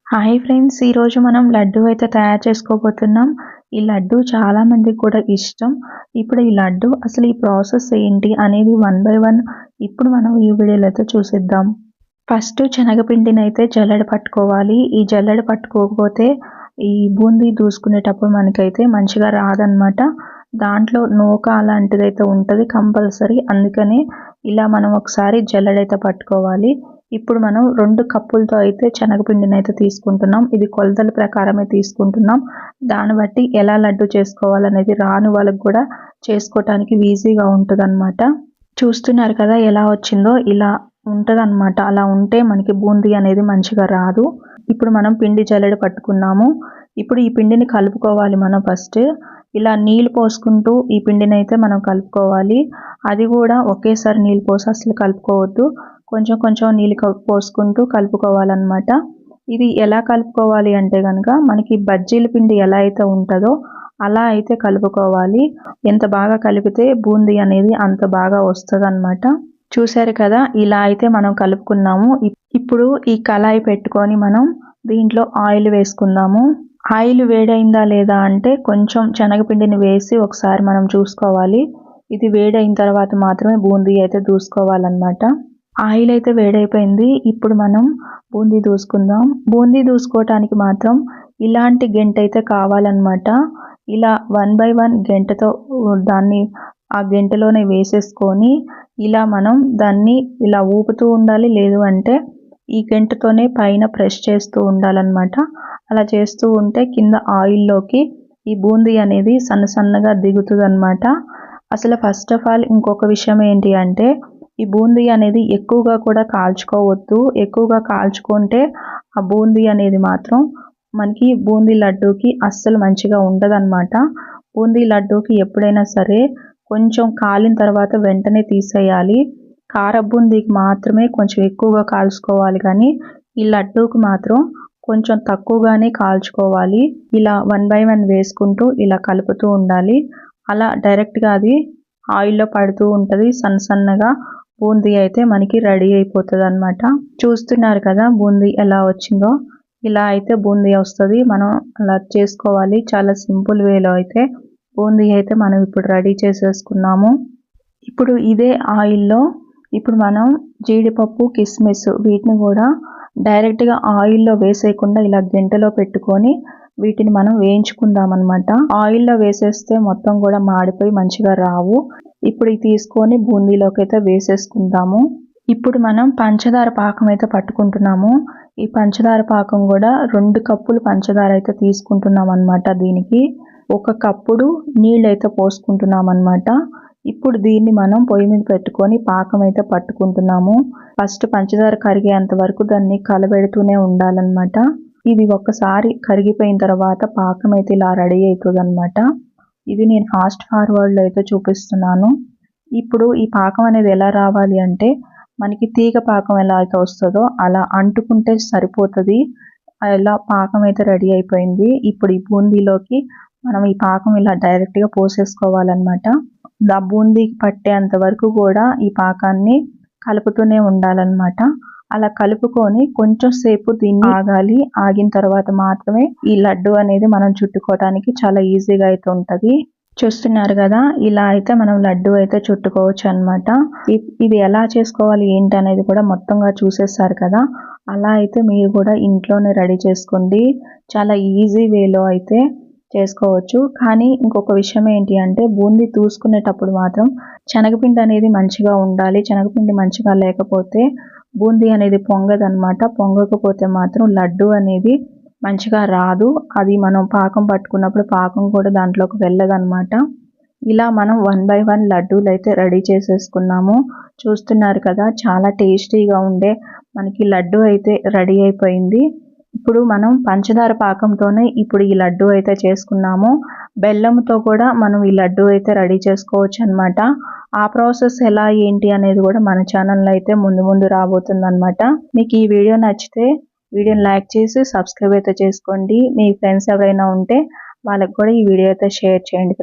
Hi friends, ఈరోజు మనం లడ్డు అయితే తయారు చేసుకోబోతున్నాం. ఈ లడ్డు చాలా మందికి కూడా ఇష్టం. ఇప్పుడు ఈ లడ్డు అసలు ఈ ప్రాసెస్ ఏంటి అనేది వన్ బై వన్ ఇప్పుడు మనం ఈ వీడియోలో అయితే చూసేద్దాం. ఫస్ట్ శనగపిండిని అయితే జల్లెడ పట్టుకోవాలి. ఈ జల్లెడ పట్టుకోకపోతే ఈ బూందీ దూసుకునేటప్పుడు మనకైతే మంచిగా రాదనమాట. దాంట్లో నూక అలాంటిదైతే ఉంటుంది కంపల్సరీ. అందుకని ఇలా మనం ఒకసారి జల్లెడైతే పట్టుకోవాలి. ఇప్పుడు మనం 2 కప్పులతో అయితే శనగపిండిని అయితే తీసుకుంటున్నాం. ఇది కొలతల ప్రకారమే తీసుకుంటున్నాం. దాన్ని బట్టి ఎలా లడ్డు చేసుకోవాలనేది రాని వాళ్ళకి కూడా చేసుకోవటానికి ఈజీగా ఉంటుందన్నమాట. చూస్తున్నారు కదా ఎలా వచ్చిందో, ఇలా ఉంటుందన్నమాట. అలా ఉంటే మనకి బూందీ అనేది మంచిగా రాదు. ఇప్పుడు మనం పిండి జల్లెడ పట్టుకున్నాము. ఇప్పుడు ఈ పిండిని కలుపుకోవాలి. మనం ఫస్ట్ ఇలా నీళ్ళు పోసుకుంటూ ఈ పిండిని అయితే మనం కలుపుకోవాలి. అది కూడా ఒకేసారి నీళ్ళు పోసి అసలు కలుపుకోవద్దు. కొంచెం కొంచెం నీళ్ళు పోసుకుంటూ కలుపుకోవాలన్నమాట. ఇది ఎలా కలుపుకోవాలి అంటే కనుక మనకి బజ్జీల పిండి ఎలా అయితే ఉంటుందో అలా అయితే కలుపుకోవాలి. ఎంత బాగా కలిపితే బూందీ అనేది అంత బాగా వస్తుంది అన్నమాట. చూసారు కదా, ఇలా అయితే మనం కలుపుకున్నాము. ఇప్పుడు ఈ కళాయి పెట్టుకొని మనం దీంట్లో ఆయిల్ వేసుకుందాము. ఆయిల్ వేడైందా లేదా అంటే కొంచెం శనగపిండిని వేసి ఒకసారి మనం చూసుకోవాలి. ఇది వేడైన తర్వాత మాత్రమే బూందీ అయితే దూసుకోవాలన్నమాట. ఆయిల్ అయితే వేడైపోయింది. ఇప్పుడు మనం బూందీ దూసుకుందాం. బూందీ దూసుకోవటానికి మాత్రం ఇలాంటి గెంట అయితే కావాలన్నమాట. ఇలా 1 బై 1 గెంటతో దాన్ని ఆ గెంటలోనే వేసేసుకొని ఇలా మనం దాన్ని ఇలా ఊపుతూ ఉండాలి. లేదు అంటే ఈ గెంటతోనే పైన ప్రెస్ చేస్తూ ఉండాలన్నమాట. అలా చేస్తూ ఉంటే కింద ఆయిల్లోకి ఈ బూందీ అనేది సన్న సన్నగా దిగుతుందన్నమాట. అసలు ఫస్ట్ ఆఫ్ ఆల్ ఇంకొక విషయం ఏంటి అంటే ఈ బూందీ అనేది ఎక్కువగా కూడా కాల్చుకోవద్దు. ఎక్కువగా కాల్చుకుంటే ఆ బూందీ అనేది మాత్రం మనకి బూందీ లడ్డూకి అస్సలు మంచిగా ఉండదన్నమాట. బూందీ లడ్డూకి ఎప్పుడైనా సరే కొంచెం కాలిన తర్వాత వెంటనే తీసేయాలి. కార బూందీకి మాత్రమే కొంచెం ఎక్కువగా కాల్చుకోవాలి, కానీ ఈ లడ్డూకి మాత్రం కొంచెం తక్కువగానే కాల్చుకోవాలి. ఇలా 1 బై 1 వేసుకుంటూ ఇలా కలుపుతూ ఉండాలి. అలా డైరెక్ట్గా అది ఆయిల్లో పడుతూ ఉంటుంది. సన్న సన్నగా బూందీ అయితే మనకి రెడీ అయిపోతుంది అన్నమాట. చూస్తున్నారు కదా బూందీ ఎలా వచ్చిందో. ఇలా అయితే బూందీ వస్తుంది. మనం అలా చేసుకోవాలి. చాలా సింపుల్ వేలో అయితే బూందీ అయితే మనం ఇప్పుడు రెడీ చేసేసుకున్నాము. ఇప్పుడు ఇదే ఆయిల్లో ఇప్పుడు మనం జీడిపప్పు, కిస్మిస్ వీటిని కూడా డైరెక్ట్గా ఆయిల్లో వేసేయకుండా ఇలా గెంటలో పెట్టుకొని వీటిని మనం వేయించుకుందాం అన్నమాట. ఆయిల్లో వేసేస్తే మొత్తం కూడా మాడిపోయి మంచిగా రావు. ఇప్పుడు ఇది తీసుకొని బూందీలోకి అయితే వేసేసుకుందాము. ఇప్పుడు మనం పంచదార పాకం అయితే పట్టుకుంటున్నాము. ఈ పంచదార పాకం కూడా 2 కప్పులు పంచదార అయితే తీసుకుంటున్నాం అన్నమాట. దీనికి 1 కప్పుడు నీళ్ళు అయితే పోసుకుంటున్నాం అన్నమాట. ఇప్పుడు దీన్ని మనం పొయ్యి మీద పెట్టుకొని పాకం అయితే పట్టుకుంటున్నాము. ఫస్ట్ పంచదార కరిగేంత వరకు దాన్ని కలబెడుతూనే ఉండాలన్నమాట. ఇది ఒక్కసారి కరిగిపోయిన తర్వాత పాకం అయితే ఇలా రెడీ అవుతుంది అన్నమాట. ఇది నేను ఫాస్ట్ ఫార్వర్డ్లో అయితే చూపిస్తున్నాను. ఇప్పుడు ఈ పాకం అనేది ఎలా రావాలి అంటే మనకి తీగ పాకం ఎలా అయితే వస్తుందో అలా అంటుకుంటే సరిపోతుంది. అలా పాకం అయితే రెడీ అయిపోయింది. ఇప్పుడు ఈ బూందీలోకి మనం ఈ పాకం ఇలా డైరెక్ట్గా పోసేసుకోవాలన్నమాట. బూందీకి పట్టేంత వరకు కూడా ఈ పాకాన్ని కలుపుతూనే ఉండాలన్నమాట. అలా కలుపుకొని కొంచెం సేపు దీన్ని ఆగాలి. ఆగిన తర్వాత మాత్రమే ఈ లడ్డు అనేది మనం చుట్టుకోవడానికి చాలా ఈజీగా అయితే ఉంటుంది. చూస్తున్నారు కదా, ఇలా అయితే మనం లడ్డు అయితే చుట్టుకోవచ్చు అన్నమాట. ఇది ఎలా చేసుకోవాలి ఏంటి అనేది కూడా మొత్తంగా చూసేస్తారు కదా. అలా అయితే మీరు కూడా ఇంట్లోనే రెడీ చేసుకోండి. చాలా ఈజీ వేలో అయితే చేసుకోవచ్చు. కానీ ఇంకొక విషయం ఏంటి అంటే బూందీ దూసుకునేటప్పుడు మాత్రం శనగపిండి అనేది మంచిగా ఉండాలి. శనగపిండి మంచిగా లేకపోతే బూందీ అనేది పొంగదన్నమాట. పొంగకపోతే మాత్రం లడ్డు అనేది మంచిగా రాదు. అది మనం పాకం పట్టుకున్నప్పుడు పాకం కూడా దాంట్లోకి వెళ్ళదన్నమాట. ఇలా మనం 1 బై 1 లడ్డూలు అయితే రెడీ చేసేసుకున్నాము. చూస్తున్నారు కదా, చాలా టేస్టీగా ఉండే మనకి లడ్డు అయితే రెడీ అయిపోయింది. ఇప్పుడు మనం పంచదార పాకంతోనే ఇప్పుడు ఈ లడ్డు అయితే చేసుకున్నాము. బెల్లంతో కూడా మనం ఈ లడ్డు అయితే రెడీ చేసుకోవచ్చు అన్నమాట. ఆ ప్రాసెస్ ఎలా ఏంటి అనేది కూడా మన ఛానల్లో అయితే ముందు రాబోతుంది అన్నమాట. మీకు ఈ వీడియో నచ్చితే వీడియోని లైక్ చేసి సబ్స్క్రైబ్ అయితే చేసుకోండి. మీ ఫ్రెండ్స్ ఎవరైనా ఉంటే వాళ్ళకి కూడా ఈ వీడియో అయితే షేర్ చేయండి.